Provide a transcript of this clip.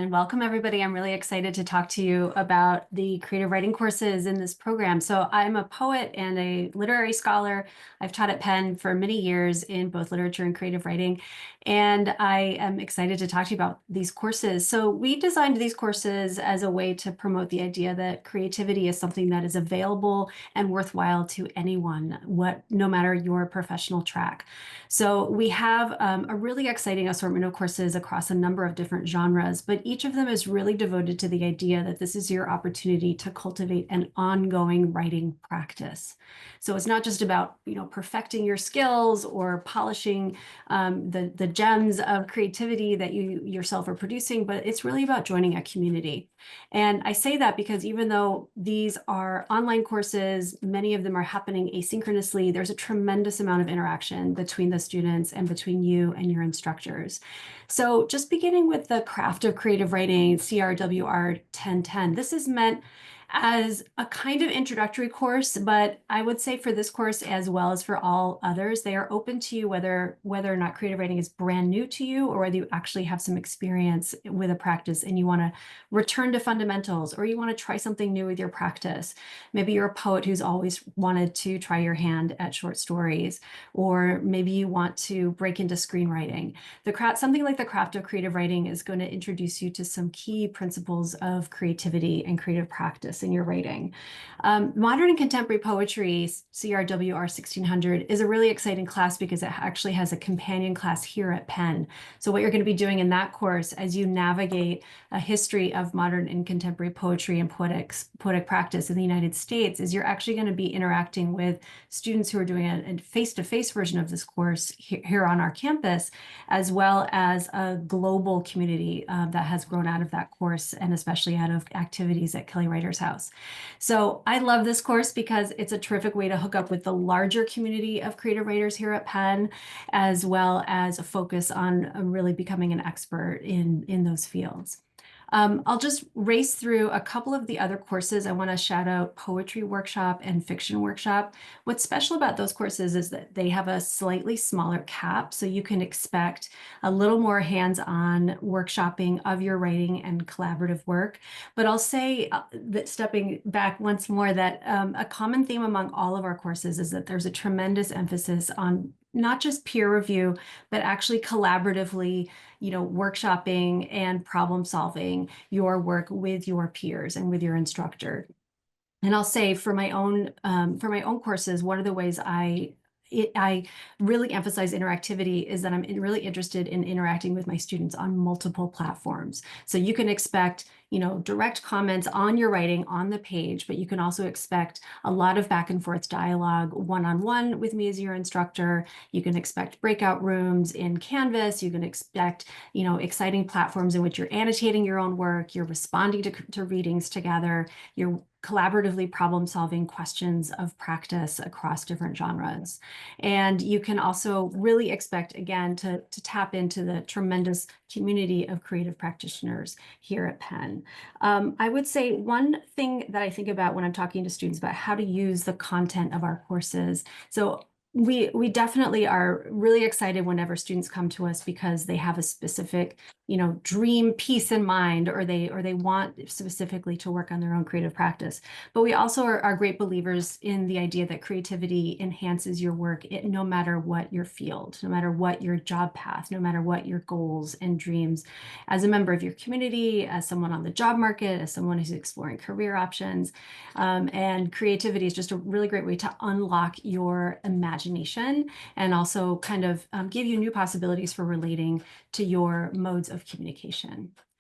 and welcome everybody. I'm really excited to talk to you about the creative writing courses in this program. So I'm a poet and a literary scholar. I've taught at Penn for many years in both literature and creative writing, and I am excited to talk to you about these courses. So we designed these courses as a way to promote the idea that creativity is something that is available and worthwhile to anyone, no matter your professional track. So we have a really exciting assortment of courses across a number of different genres, but each of them is really devoted to the idea that this is your opportunity to cultivate an ongoing writing practice. So it's not just about, perfecting your skills or polishing the gems of creativity that you yourself are producing, but it's really about joining a community. And I say that because even though these are online courses, many of them are happening asynchronously, there's a tremendous amount of interaction between the students and between you and your instructors. So just beginning with the craft of creative writing, CRWR 1010, this is meant as a kind of introductory course, but I would say for this course as well as for all others, they are open to you whether or not creative writing is brand new to you or whether you actually have some experience with a practice and you want to return to fundamentals or you want to try something new with your practice. Maybe you're a poet who's always wanted to try your hand at short stories, or maybe you want to break into screenwriting. Something like the craft of creative writing is going to introduce you to some key principles of creativity and creative practice in your writing. Modern and contemporary poetry, CRWR 1600, is a really exciting class because it actually has a companion class here at Penn. So what you're going to be doing in that course as you navigate a history of modern and contemporary poetry and poetic practice in the United States is you're actually going to be interacting with students who are doing a face-to-face version of this course here on our campus, as well as a global community that has grown out of that course and especially out of activities at Kelly Writers House. So I love this course because it's a terrific way to hook up with the larger community of creative writers here at Penn, as well as a focus on really becoming an expert in those fields. I'll just race through a couple of the other courses. I want to shout out Poetry Workshop and Fiction Workshop. What's special about those courses is that they have a slightly smaller cap, so you can expect a little more hands-on workshopping of your writing and collaborative work. But I'll say that stepping back once more, that a common theme among all of our courses is that there's a tremendous emphasis on not just peer review, but actually collaboratively, workshopping and problem solving your work with your peers and with your instructor. And I'll say for my own courses, one of the ways I really emphasize interactivity is that I'm really interested in interacting with my students on multiple platforms. So you can expect, direct comments on your writing on the page, but you can also expect a lot of back and forth dialogue one-on-one with me as your instructor. You can expect breakout rooms in Canvas. You can expect, exciting platforms in which you're annotating your own work, you're responding to readings together, you're collaboratively problem-solving questions of practice across different genres. And you can also really expect, again, to tap into the tremendous community of creative practitioners here at Penn. I would say one thing that I think about when I'm talking to students about how to use the content of our courses. So we definitely are really excited whenever students come to us because they have a specific, dream piece in mind, or they want specifically to work on their own creative practice. But we also are great believers in the idea that creativity enhances your work, no matter what your field, no matter what your job path, no matter what your goals and dreams. As a member of your community, as someone on the job market, as someone who's exploring career options, and creativity is just a really great way to unlock your imagination and also kind of give you new possibilities for relating to your modes of communication.